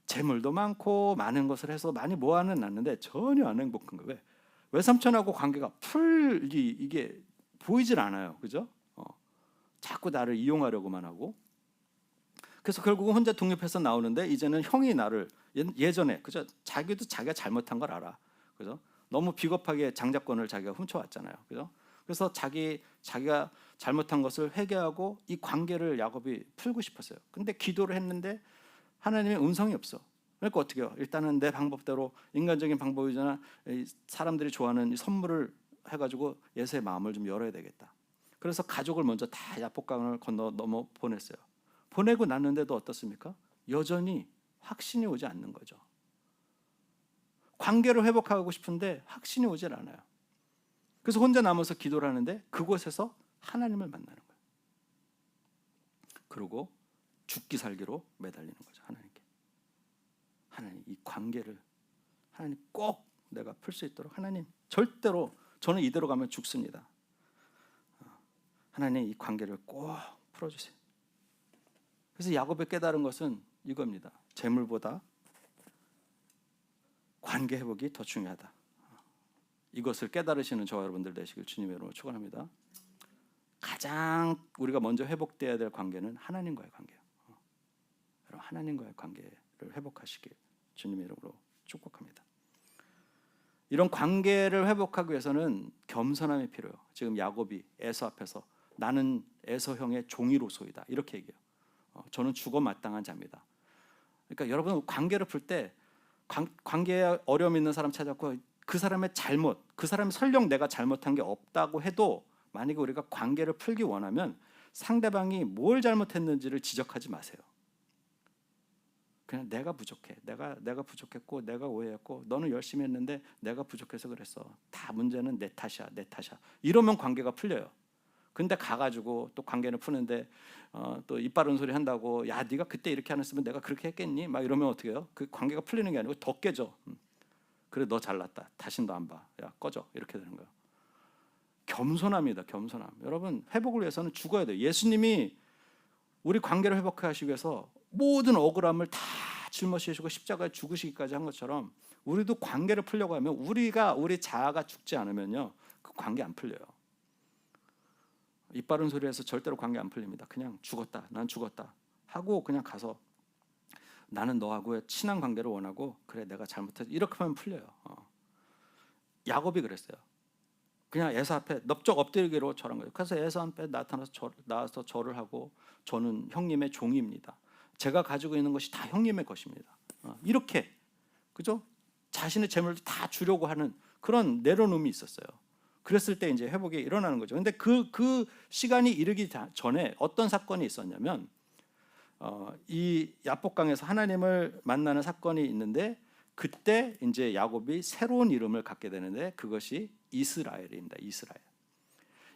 재물도 많고 많은 것을 해서 많이 모아는 놨는데 전혀 안 행복한 거예요. 왜? 외삼촌하고 관계가 이게 보이질 않아요. 그죠? 자꾸 나를 이용하려고만 하고. 그래서 결국은 혼자 독립해서 나오는데 이제는 형이 나를 예전에 그죠? 자기가 잘못한 걸 알아. 그죠? 너무 비겁하게 장자권을 자기가 훔쳐왔잖아요. 그죠? 그래서 자기가 잘못한 것을 회개하고 이 관계를 야곱이 풀고 싶었어요. 근데 기도를 했는데 하나님의 음성이 없어. 그러니까 어떻게 해요? 일단은 내 방법대로 인간적인 방법이잖아. 사람들이 좋아하는 이 선물을 해가지고 에서의 마음을 좀 열어야 되겠다. 그래서 가족을 먼저 다 야복강을 건너 넘어 보냈어요. 보내고 났는데도 어떻습니까? 여전히 확신이 오지 않는 거죠. 관계를 회복하고 싶은데 확신이 오질 않아요. 그래서 혼자 남아서 기도를 하는데 그곳에서 하나님을 만나는 거예요. 그리고 죽기 살기로 매달리는 거죠. 하나님께. 하나님, 이 관계를 하나님 꼭 내가 풀 수 있도록 하나님, 절대로 저는 이대로 가면 죽습니다. 하나님, 이 관계를 꼭 풀어주세요. 그래서 야곱이 깨달은 것은 이겁니다. 재물보다 관계 회복이 더 중요하다. 이것을 깨달으시는 저와 여러분들 되시길 주님의 이름으로 축원합니다. 가장 우리가 먼저 회복돼야 될 관계는 하나님과의 관계예요. 여러분, 하나님과의 관계를 회복하시길 주님의 이름으로 축복합니다. 이런 관계를 회복하기 위해서는 겸손함이 필요해요. 지금 야곱이 에서 앞에서 나는 에서 형의 종이로소이다 이렇게 얘기해요. 저는 죽어 마땅한 자입니다. 그러니까 여러분, 관계를 풀 때 관계에 어려움 있는 사람 찾았고 그 사람의 잘못, 그 사람이 설령 내가 잘못한 게 없다고 해도 만약에 우리가 관계를 풀기 원하면 상대방이 뭘 잘못했는지를 지적하지 마세요. 그냥 내가 부족해, 내가 부족했고 내가 오해했고 너는 열심히 했는데 내가 부족해서 그랬어. 다 문제는 내 탓이야. 이러면 관계가 풀려요. 근데 가가지고 또 관계는 푸는데 또 이빨은 소리 한다고 야 네가 그때 이렇게 안 했으면 내가 그렇게 했겠니? 막 이러면 어떻게 해요? 그 관계가 풀리는 게 아니고 더 깨져. 그래 너 잘났다. 다신 너 안 봐. 야 꺼져. 이렇게 되는 거예요. 겸손합니다. 겸손함. 여러분, 회복을 위해서는 죽어야 돼요. 예수님이 우리 관계를 회복하시기 위해서 모든 억울함을 다 짊어지시고 십자가에 죽으시기까지 한 것처럼 우리도 관계를 풀려고 하면 우리 자아가 죽지 않으면요 그 관계 안 풀려요. 입 바른 소리에서 절대로 관계 안 풀립니다. 그냥 죽었다, 난 죽었다 하고 그냥 가서 나는 너하고의 친한 관계를 원하고 그래 내가 잘못했어 이렇게 하면 풀려요. 야곱이 그랬어요. 그냥 에서 앞에 넙적 엎드리기로 절한 거예요. 그래서 에서 앞에 나와서 절을 하고 저는 형님의 종입니다. 제가 가지고 있는 것이 다 형님의 것입니다. 이렇게 그죠? 자신의 재물을 다 주려고 하는 그런 내려놓음이 있었어요. 그랬을 때 이제 회복이 일어나는 거죠. 근데 그 시간이 이르기 전에 어떤 사건이 있었냐면 이 야복강에서 하나님을 만나는 사건이 있는데 그때 이제 야곱이 새로운 이름을 갖게 되는데 그것이 이스라엘입니다. 이스라엘.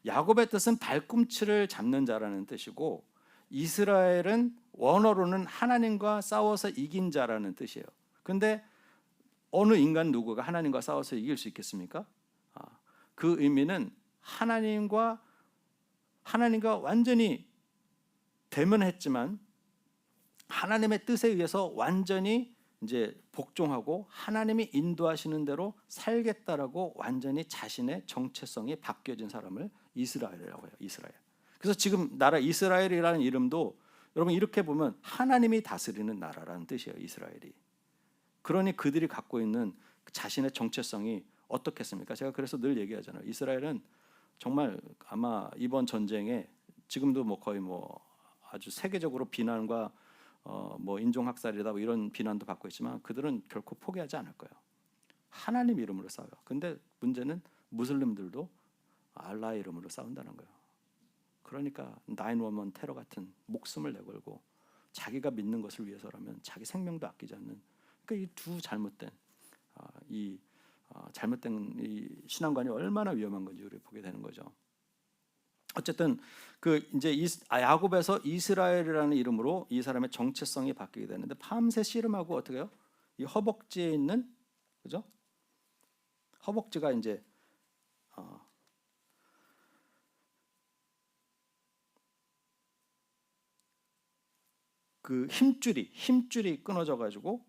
야곱의 뜻은 발꿈치를 잡는 자라는 뜻이고 이스라엘은 원어로는 하나님과 싸워서 이긴 자라는 뜻이에요. 근데 어느 인간 누구가 하나님과 싸워서 이길 수 있겠습니까? 그 의미는 하나님과 완전히 대면했지만 하나님의 뜻에 의해서 완전히 이제 복종하고 하나님이 인도하시는 대로 살겠다라고 완전히 자신의 정체성이 바뀌어진 사람을 이스라엘이라고 해요. 이스라엘. 그래서 지금 나라 이스라엘이라는 이름도 여러분 이렇게 보면 하나님이 다스리는 나라라는 뜻이에요. 이스라엘이. 그러니 그들이 갖고 있는 자신의 정체성이 어떻겠습니까? 제가 그래서 늘 얘기하잖아요. 이스라엘은 정말 아마 이번 전쟁에 지금도 뭐 거의 뭐 아주 세계적으로 비난과 뭐 인종학살이다 뭐 이런 비난도 받고 있지만 그들은 결코 포기하지 않을 거예요. 하나님 이름으로 싸워요. 근데 문제는 무슬림들도 알라의 이름으로 싸운다는 거예요. 그러니까 911 테러 같은 목숨을 내걸고 자기가 믿는 것을 위해서라면 자기 생명도 아끼지 않는 그러니까 이 두 잘못된 이 신앙관이 얼마나 위험한 건지 우리 보게 되는 거죠. 어쨌든 그 이제 야곱에서 이스라엘이라는 이름으로 이 사람의 정체성이 바뀌게 되는데 밤새 씨름하고 어떻게 해요? 이 허벅지에 있는 그죠? 허벅지가 이제 그 힘줄이 끊어져 가지고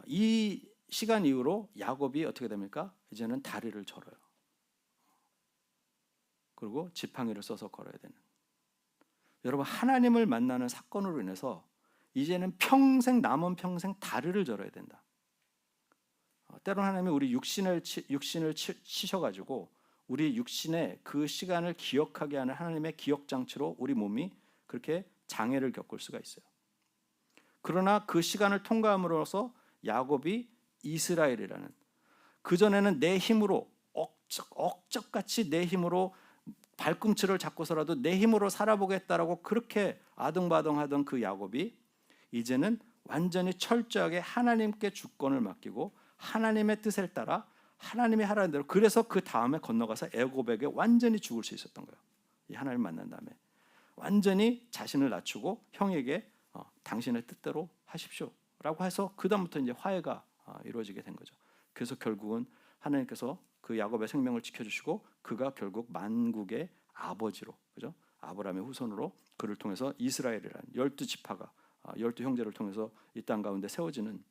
이 시간 이후로 야곱이 어떻게 됩니까? 이제는 다리를 절어요. 그리고 지팡이를 써서 걸어야 되는. 여러분 하나님을 만나는 사건으로 인해서 이제는 남은 평생 다리를 절어야 된다. 때로는 하나님이 우리 육신을 치셔가지고 우리 육신의 그 시간을 기억하게 하는 하나님의 기억 장치로 우리 몸이 그렇게 장애를 겪을 수가 있어요. 그러나 그 시간을 통과함으로써 야곱이 이스라엘이라는 그전에는 내 힘으로 억적같이 내 힘으로 발꿈치를 잡고서라도 내 힘으로 살아보겠다라고 그렇게 아등바등하던 그 야곱이 이제는 완전히 철저하게 하나님께 주권을 맡기고 하나님의 뜻을 따라 하나님이 하라는 대로, 그래서 그 다음에 건너가서 애굽에게 완전히 죽을 수 있었던 거예요. 이 하나님 만난 다음에 완전히 자신을 낮추고 형에게 당신의 뜻대로 하십시오라고 해서 그 다음부터 이제 화해가 이루어지게 된 거죠. 그래서 결국은 하나님께서 그 야곱의 생명을 지켜주시고 그가 결국 만국의 아버지로, 그죠? 아브라함의 후손으로 그를 통해서 이스라엘이라는 12지파가 12형제를 통해서 이 땅 가운데 세워지는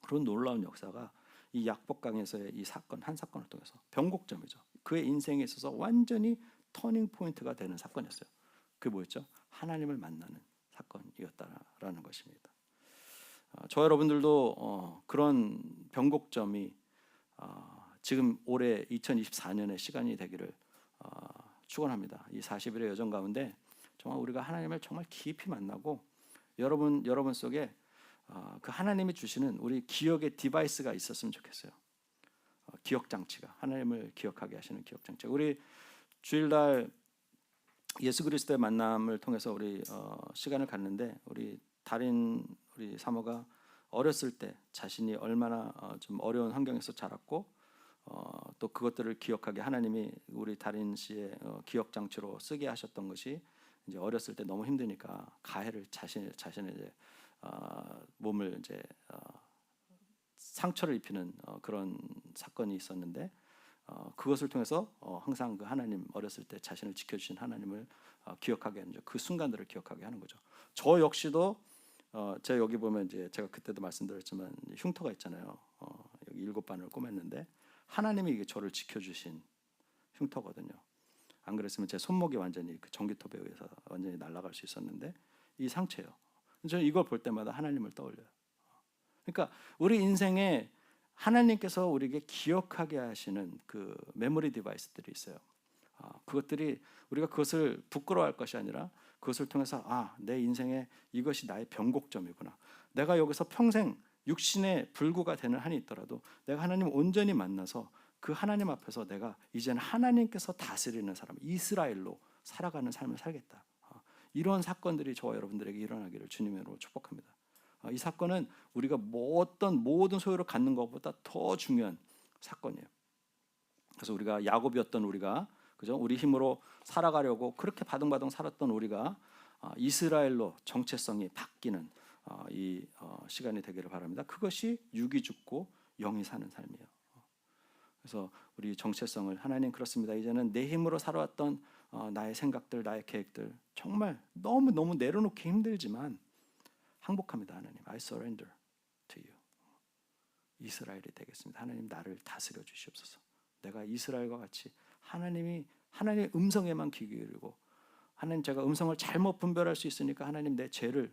그런 놀라운 역사가 이 약복강에서의 이 사건 한 사건을 통해서 변곡점이죠. 그의 인생에 있어서 완전히 터닝 포인트가 되는 사건이었어요. 그게 뭐였죠? 하나님을 만나는 사건이었다라는 것입니다. 저 여러분들도 그런 변곡점이 지금 올해 2024년의 시간이 되기를 축원합니다. 이 40일의 여정 가운데 정말 우리가 하나님을 정말 깊이 만나고 여러분 속에 그 하나님이 주시는 우리 기억의 디바이스가 있었으면 좋겠어요. 기억 장치가, 하나님을 기억하게 하시는 기억 장치가. 우리 주일날 예수 그리스도의 만남을 통해서 우리 시간을 갖는데 우리 달인 우리 사모가 어렸을 때 자신이 얼마나 좀 어려운 환경에서 자랐고 또 그것들을 기억하게 하나님이 우리 달인 씨의 기억 장치로 쓰게 하셨던 것이 이제 어렸을 때 너무 힘드니까 가해를 자신의 이제 몸을 이제 상처를 입히는 그런 사건이 있었는데 그것을 통해서 항상 그 하나님, 어렸을 때 자신을 지켜주신 하나님을 기억하게 하는 그 순간들을 기억하게 하는 거죠. 저 역시도 제가 여기 보면 이제 제가 그때도 말씀드렸지만 흉터가 있잖아요. 여기 7반을 꼬맸는데 하나님이 이게 저를 지켜주신 흉터거든요. 안 그랬으면 제 손목이 완전히 그 전기톱에 의해서 완전히 날아갈 수 있었는데 이 상처예요. 저는 이걸 볼 때마다 하나님을 떠올려요. 그러니까 우리 인생에 하나님께서 우리에게 기억하게 하시는 그 메모리 디바이스들이 있어요. 그것들이 우리가 그것을 부끄러워할 것이 아니라 그것을 통해서 내 인생에 이것이 나의 변곡점이구나. 내가 여기서 평생 육신의 불구가 되는 한이 있더라도 내가 하나님을 온전히 만나서 그 하나님 앞에서 내가 이제는 하나님께서 다스리는 사람, 이스라엘로 살아가는 삶을 살겠다. 이런 사건들이 저와 여러분들에게 일어나기를 주님으로 축복합니다. 이 사건은 우리가 어떤 모든 소유를 갖는 것보다 더 중요한 사건이에요. 그래서 우리가 야곱이었던 우리가, 그죠? 우리 힘으로 살아가려고 그렇게 바둥바둥 살았던 우리가 이스라엘로 정체성이 바뀌는 이 시간이 되기를 바랍니다. 그것이 육이 죽고 영이 사는 삶이에요. 그래서 우리 정체성을 하나님, 그렇습니다. 이제는 내 힘으로 살아왔던 나의 생각들, 나의 계획들 정말 너무 내려놓기 힘들지만 항복합니다. 하나님, I surrender to you. 이스라엘이 되겠습니다. 하나님, 나를 다스려 주시옵소서. 내가 이스라엘과 같이 하나님의 음성에만 귀 기울이고, 하나님, 제가 음성을 잘못 분별할 수 있으니까 하나님 내 죄를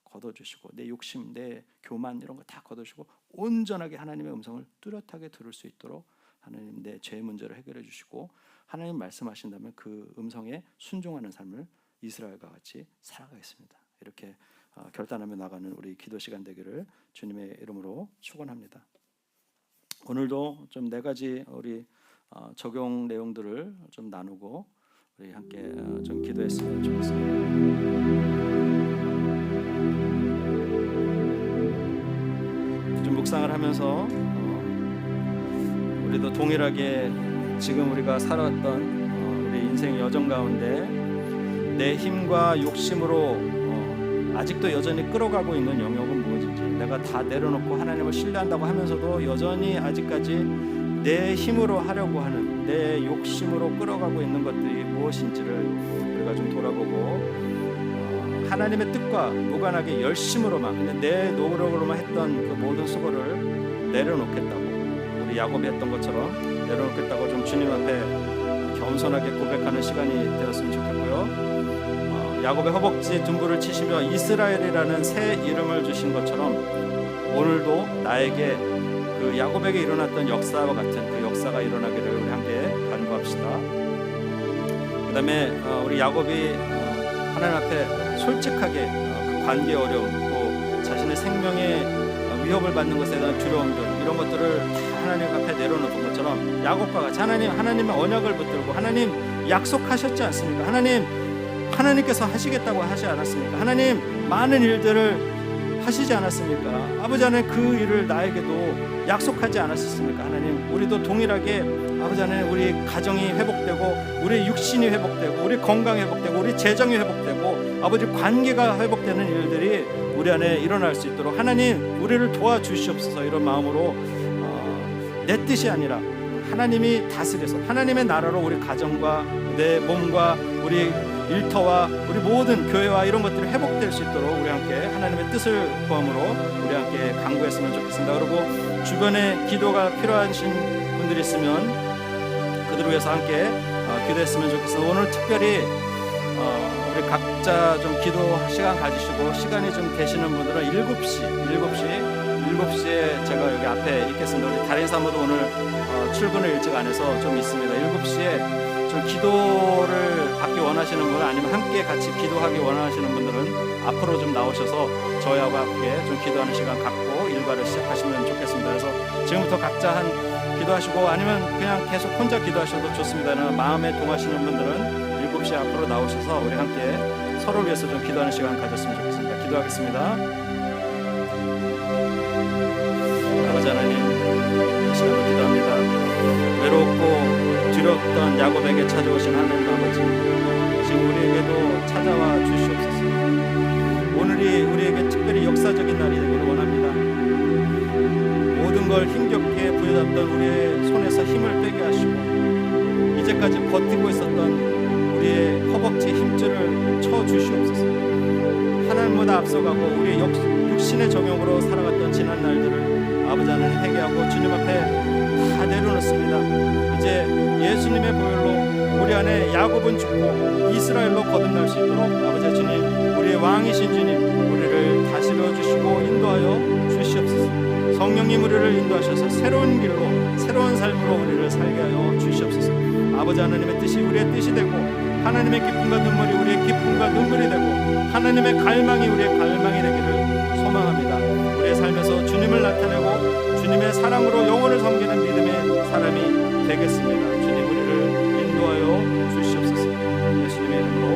걷어주시고 내 욕심, 내 교만 이런 거 다 걷어주시고 온전하게 하나님의 음성을 뚜렷하게 들을 수 있도록 하나님 내 죄 문제를 해결해 주시고 하나님 말씀하신다면 그 음성에 순종하는 삶을 이스라엘과 같이 살아가겠습니다. 이렇게 결단하며 나가는 우리 기도 시간 되기를 주님의 이름으로 축원합니다. 오늘도 좀 4가지 우리 적용 내용들을 좀 나누고 우리 함께 좀 기도했으면 좋겠습니다. 좀 묵상을 하면서 우리도 동일하게 지금 우리가 살아왔던 우리 인생 여정 가운데 내 힘과 욕심으로 아직도 여전히 끌어가고 있는 영역은 무엇인지, 내가 다 내려놓고 하나님을 신뢰한다고 하면서도 여전히 아직까지 내 힘으로 하려고 하는, 내 욕심으로 끌어가고 있는 것들이 무엇인지를 우리가 좀 돌아보고 하나님의 뜻과 무관하게 열심으로만, 그냥 내 노력으로만 했던 그 모든 수고를 내려놓겠다고, 우리 야곱이 했던 것처럼 내려놓겠다고 좀 주님 앞에 겸손하게 고백하는 시간이 되었으면 좋겠고요. 야곱의 허벅지 둔부를 치시며 이스라엘이라는 새 이름을 주신 것처럼 오늘도 나에게 그 야곱에게 일어났던 역사와 같은 그 역사가 일어나기를 우리 함께 간구합시다. 그 다음에 우리 야곱이 하나님 앞에 솔직하게 그 관계의 어려움, 또 자신의 생명에 위협을 받는 것에 대한 두려움들, 이런 것들을 다 하나님 앞에 내려놓은 것처럼 야곱과 같이 하나님의 언약을 붙들고 하나님 약속하셨지 않습니까? 하나님께서 하시겠다고 하지 않았습니까? 하나님 많은 일들을 하시지 않았습니까? 아버지 하나님 그 일을 나에게도 약속하지 않았습니까? 하나님 우리도 동일하게 아버지 하나님 우리 가정이 회복되고 우리 육신이 회복되고 우리 건강이 회복되고 우리 재정이 회복되고 아버지 관계가 회복되는 일들이 우리 안에 일어날 수 있도록 하나님 우리를 도와주시옵소서. 이런 마음으로 내 뜻이 아니라 하나님이 다스려서 하나님의 나라로 우리 가정과 내 몸과 우리 일터와 우리 모든 교회와 이런 것들이 회복될 수 있도록 우리 함께 하나님의 뜻을 구함으로 우리 함께 간구했으면 좋겠습니다. 그리고 주변에 기도가 필요하신 분들이 있으면 그들을 위해서 함께 기도했으면 좋겠습니다. 오늘 특별히 우리 각자 좀 기도 시간 가지시고 시간이 좀 되시는 분들은 7시에 제가 여기 앞에 있겠습니다. 우리 다른 사모도 오늘 출근을 일찍 안 해서 좀 있습니다. 7시에 좀 기도를 받기 원하시는 분 아니면 함께 같이 기도하기 원하시는 분들은 앞으로 좀 나오셔서 저희하고 함께 좀 기도하는 시간 갖고 일과를 시작하시면 좋겠습니다. 그래서 지금부터 각자 기도하시고 아니면 그냥 계속 혼자 기도하셔도 좋습니다. 마음에 동하시는 분들은 7시 앞으로 나오셔서 우리 함께 서로를 위해서 좀 기도하는 시간 가졌으면 좋겠습니다. 기도하겠습니다. 아버지 하나님, 이 시간도 기도합니다. 외롭고 두렵던 야곱에게 찾아오신 하나님 아버지, 지금 우리에게도 찾아와 주시옵소서. 오늘이 우리에게 특별히 역사적인 날이 되기를 원합니다. 모든 걸 힘겹게 부여잡던 우리의 손에서 힘을 빼게 하시고 이제까지 버티고 있었던 우리의 허벅지 힘줄을 쳐 주시옵소서. 하나님보다 앞서가고 우리의 육신의 정욕으로 살아갔던 지난 날들을 아버지 하나님 회개하고 주님 앞에 다 내려놓습니다. 이제 예수님의 보혈로 우리 안에 야곱은 죽고 이스라엘로 거듭날 수 있도록 아버지 주님, 우리의 왕이신 주님, 우리를 다스려 주시고 인도하여 주시옵소서. 성령님 우리를 인도하셔서 새로운 길로 새로운 삶으로 우리를 살게 하여 주시옵소서. 아버지 하나님의 뜻이 우리의 뜻이 되고 하나님의 기쁨과 눈물이 우리의 기쁨과 눈물이 되고 하나님의 갈망이 우리의 갈망이 되기를 소망합니다. 우리의 삶에서 주님을 나타내고 주님의 사랑으로 영혼을 섬기는 믿음의 사람이 되겠습니다. 주님 우리를 인도하여 주시옵소서. 예수님의 이름으로